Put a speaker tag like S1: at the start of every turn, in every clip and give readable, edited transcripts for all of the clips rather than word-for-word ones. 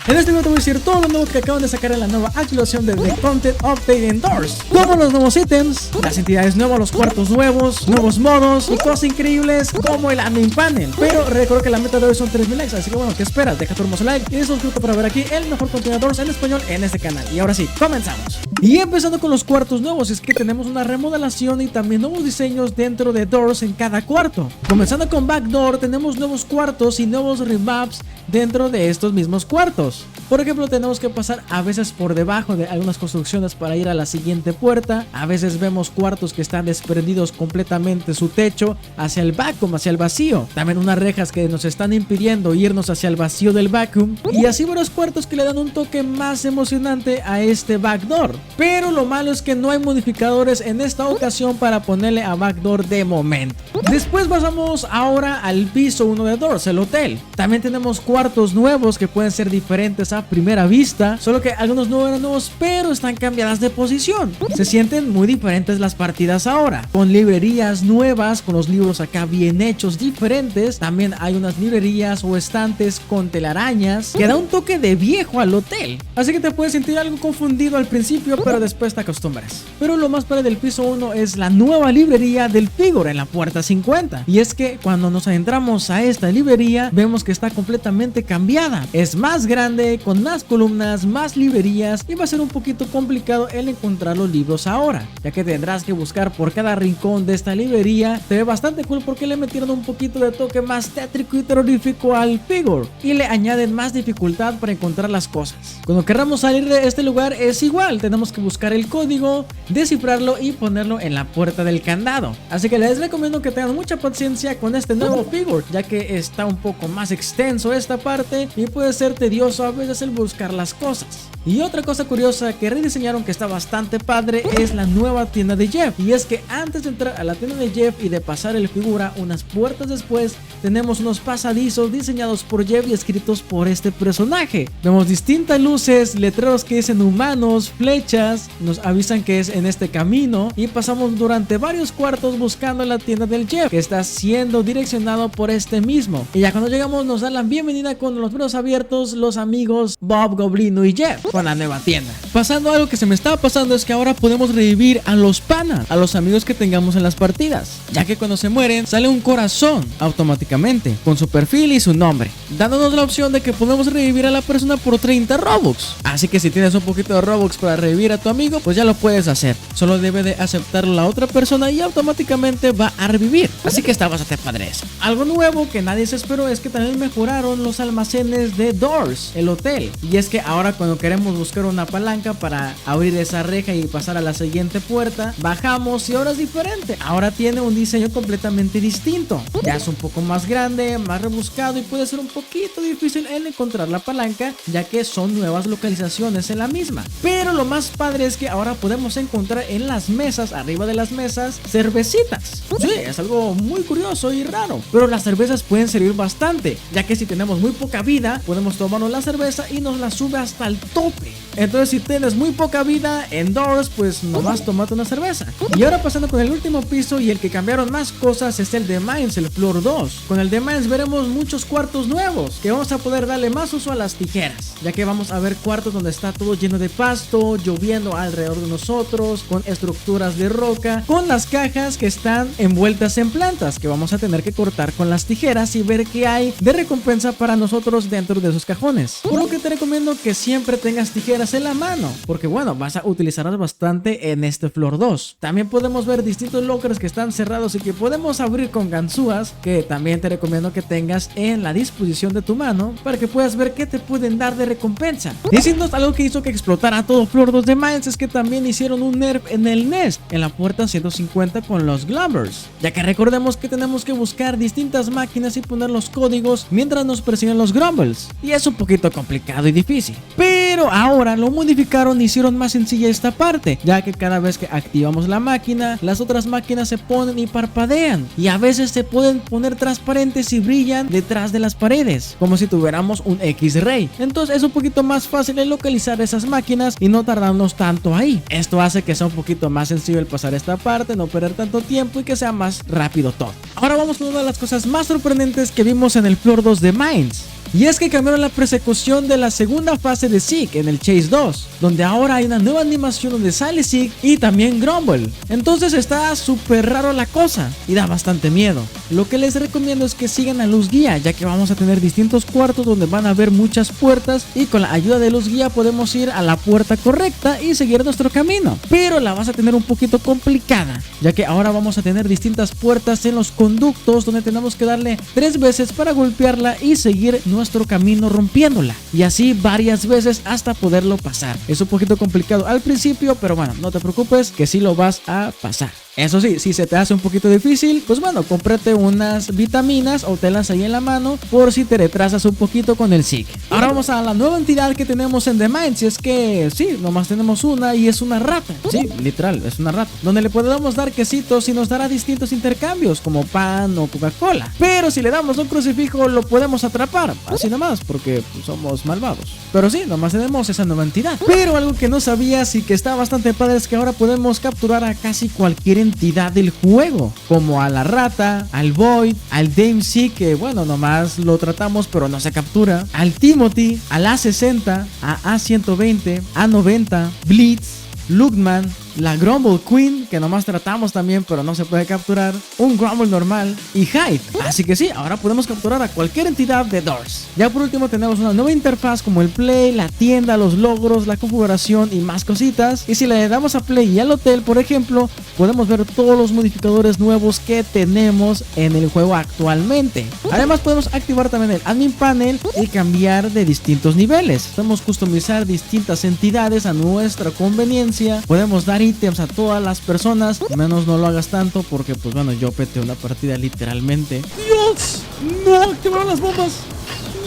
S1: En este video te voy a decir todo lo nuevo que acaban de sacar en la nueva actualización de The Content Update en Doors. Todos los nuevos ítems, las entidades nuevas, los cuartos nuevos, nuevos modos y cosas increíbles como el admin panel. Pero recuerda que la meta de hoy son 3000 likes, así que bueno, ¿qué esperas? Deja tu hermoso like y suscríbete para ver aquí el mejor contenido de Doors en español en este canal. Y ahora sí, comenzamos. Y empezando con los cuartos nuevos, es que tenemos una remodelación y también nuevos diseños dentro de Doors en cada cuarto. Comenzando con Backdoor, tenemos nuevos cuartos y nuevos remaps dentro de estos mismos cuartos. Por ejemplo, tenemos que pasar a veces por debajo de algunas construcciones para ir a la siguiente puerta. A veces vemos cuartos que están desprendidos completamente su techo hacia el vacuum, hacia el vacío. También unas rejas que nos están impidiendo irnos hacia el vacío del vacuum. Y así varios cuartos que le dan un toque más emocionante a este Backdoor. Pero lo malo es que no hay modificadores en esta ocasión para ponerle a Backdoor de momento. Después pasamos ahora al piso 1 de Doors, el hotel. También tenemos cuartos nuevos que pueden ser diferentes a primera vista, solo que algunos no eran nuevos, pero están cambiadas de posición. Se sienten muy diferentes las partidas ahora, con librerías nuevas, con los libros acá bien hechos, diferentes. También hay unas librerías o estantes con telarañas que da un toque de viejo al hotel, así que te puedes sentir algo confundido al principio, pero después te acostumbras. Pero lo más padre del piso 1 es la nueva librería del Figure en la puerta 50, y es que cuando nos adentramos a esta librería vemos que está completamente cambiada. Es más grande, con más columnas, más librerías, y va a ser un poquito complicado el encontrar los libros ahora, ya que tendrás que buscar por cada rincón de esta librería. Se ve bastante cool porque le metieron un poquito de toque más tétrico y terrorífico al Figure y le añaden más dificultad para encontrar las cosas. Cuando queramos salir de este lugar es igual, tenemos que buscar el código, descifrarlo y ponerlo en la puerta del candado. Así que les recomiendo que tengan mucha paciencia con este nuevo Figure, ya que está un poco más extenso esta parte y puede ser tedioso a veces el buscar las cosas. Y otra cosa curiosa que rediseñaron que está bastante padre es la nueva tienda de Jeff, y es que antes de entrar a la tienda de Jeff y de pasar el figura, unas puertas después tenemos unos pasadizos diseñados por Jeff y escritos por este personaje. Vemos distintas luces, letreros que dicen humanos, flechas, nos avisan que es en este camino, y pasamos durante varios cuartos buscando la tienda del Jeff, que está siendo direccionado por este mismo. Y ya cuando llegamos nos dan la bienvenida con los brazos abiertos los amigos Bob, Goblino y Jeff con la nueva tienda. Pasando algo que se me estaba pasando es que ahora podemos revivir a los panas, a los amigos que tengamos en las partidas, ya que cuando se mueren sale un corazón automáticamente con su perfil y su nombre, dándonos la opción de que podemos revivir a la persona por 30 Robux. Así que si tienes un poquito de Robux para revivir a tu amigo, pues ya lo puedes hacer. Solo debe de aceptarlo la otra persona y automáticamente va a revivir. Así que está bastante padre eso. Algo nuevo que nadie se esperó es que también mejoraron los almacenes de Doors, el hotel. Y es que ahora cuando queremos buscar una palanca para abrir esa reja y pasar a la siguiente puerta, bajamos y ahora es diferente. Ahora tiene un diseño completamente distinto. Ya es un poco más grande, más rebuscado y puede ser un poquito difícil en encontrar la palanca, ya que son nuevas localizaciones en la misma. Pero lo más padre es que ahora podemos encontrar en las mesas, arriba de las mesas, cervecitas. Sí, es algo muy curioso y raro, pero las cervezas pueden servir bastante, ya que si tenemos muy poca vida, podemos tomarnos la cerveza y nos la sube hasta el tope. Entonces si tienes muy poca vida en Doors, pues nomás tomate una cerveza. Y ahora pasando con el último piso y el que cambiaron más cosas es el de Mines, el Floor 2. Con el de Mines veremos muchos cuartos nuevos, que vamos a poder darle más uso a las tijeras, ya que vamos a ver cuartos donde está todo lleno de pasto, lloviendo alrededor de nosotros, con estructuras de roca, con las cajas que están envueltas en plantas, que vamos a tener que cortar con las tijeras y ver qué hay de recompensa para nosotros dentro de esos cajones. Por lo que te recomiendo que siempre tengas tijeras en la mano, porque bueno, vas a utilizarlas bastante en este Floor 2. También podemos ver distintos lockers que están cerrados y que podemos abrir con ganzúas, que también te recomiendo que tengas en la disposición de tu mano para que puedas ver qué te pueden dar de recompensa. Diciendo algo que hizo que explotara todo Floor 2 de Mines es que también hicieron un nerf en el Nest, en la puerta 150 con los Glubbers, ya que recordemos que tenemos que buscar distintas máquinas y poner los códigos mientras nos persiguen los Grumbles, y es un poquito complicado y difícil. Pero ahora lo modificaron y hicieron más sencilla esta parte, ya que cada vez que activamos la máquina, las otras máquinas se ponen y parpadean, y a veces se pueden poner transparentes y brillan detrás de las paredes, como si tuviéramos un X-Ray. Entonces es un poquito más fácil de localizar esas máquinas y no tardarnos tanto ahí. Esto hace que sea un poquito más sencillo el pasar esta parte, no perder tanto tiempo y que sea más rápido todo. Ahora vamos con una de las cosas más sorprendentes que vimos en el Floor 2 de Mines. Y es que cambiaron la persecución de la segunda fase de Zeke en el Chase 2, donde ahora hay una nueva animación donde sale Zeke y también Grumble. Entonces está súper raro la cosa y da bastante miedo. Lo que les recomiendo es que sigan la luz guía, ya que vamos a tener distintos cuartos donde van a haber muchas puertas y con la ayuda de luz guía podemos ir a la puerta correcta y seguir nuestro camino. Pero la vas a tener un poquito complicada, ya que ahora vamos a tener distintas puertas en los conductos donde tenemos que darle 3 veces para golpearla y seguir nuestro camino rompiéndola, y así varias veces hasta poderlo pasar. Es un poquito complicado al principio, pero bueno, no te preocupes que sí lo vas a pasar. Eso sí, si se te hace un poquito difícil, pues bueno, cómprate unas vitaminas o telas ahí en la mano por si te retrasas un poquito con el Zeke. Ahora vamos a la nueva entidad que tenemos en The Mind. Si es que sí, nomás tenemos una y es una rata. Sí, literal, es una rata. Donde le podemos dar quesitos y nos dará distintos intercambios como pan o Coca-Cola. Pero si le damos un crucifijo lo podemos atrapar. Así nomás, porque pues, somos malvados. Pero sí, nomás tenemos esa nueva entidad. Pero algo que no sabías y que está bastante padre es que ahora podemos capturar a casi cualquier entidad del juego, como a la rata, al Void, al DMC, que bueno, nomás lo tratamos pero no se captura, al Timothy, al A60, a A120, A90, Blitz, Lookman, la Grumble Queen, que nomás tratamos también pero no se puede capturar, un Grumble normal y Hyde. Así que sí, ahora podemos capturar a cualquier entidad de Doors. Ya por último tenemos una nueva interfaz como el Play, la tienda, los logros, la configuración y más cositas. Y si le damos a Play y al hotel, por ejemplo, podemos ver todos los modificadores nuevos que tenemos en el juego actualmente. Además podemos activar también el Admin Panel y cambiar de distintos niveles. Podemos customizar distintas entidades a nuestra conveniencia. Podemos dar ítems a todas las personas, menos no lo hagas tanto porque pues bueno, yo peteo una partida literalmente. ¡Dios! ¡No! ¡Activaron las bombas!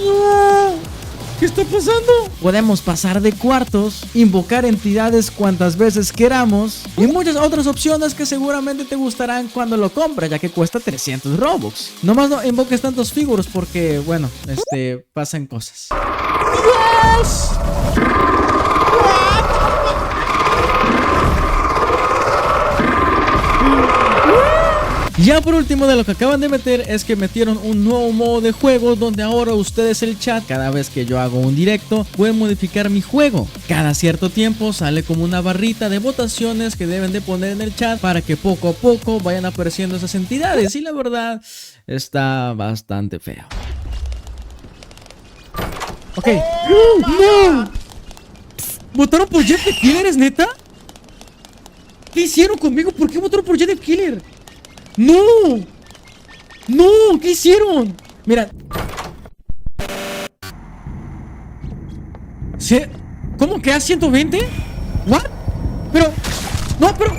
S1: ¡No! ¿Qué está pasando? Podemos pasar de cuartos, invocar entidades cuantas veces queramos y muchas otras opciones que seguramente te gustarán cuando lo compras, ya que cuesta 300 Robux. Nomás no invoques tantos figuros porque bueno, pasan cosas. ¡Dios! Ya por último de lo que acaban de meter es que metieron un nuevo modo de juego donde ahora ustedes el chat, cada vez que yo hago un directo, pueden modificar mi juego. Cada cierto tiempo sale como una barrita de votaciones que deben de poner en el chat para que poco a poco vayan apareciendo esas entidades y la verdad está bastante feo. Ok. ¡No! ¿Votaron por Jeff the Killer, es neta? ¿Qué hicieron conmigo? ¿Por qué votaron por Jeff the Killer? ¡No! ¡No! ¿Qué hicieron? Mira. ¿Cómo que a 120? ¿What? Pero... No, pero...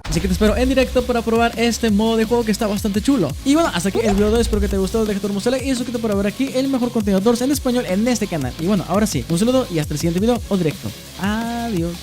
S1: Así que te espero en directo para probar este modo de juego que está bastante chulo. Y bueno, hasta aquí el video de hoy. Espero que te haya gustado. Deja tu hermoso like y suscríbete para ver aquí el mejor contenido en español en este canal. Y bueno, ahora sí, un saludo y hasta el siguiente video o directo. Adiós.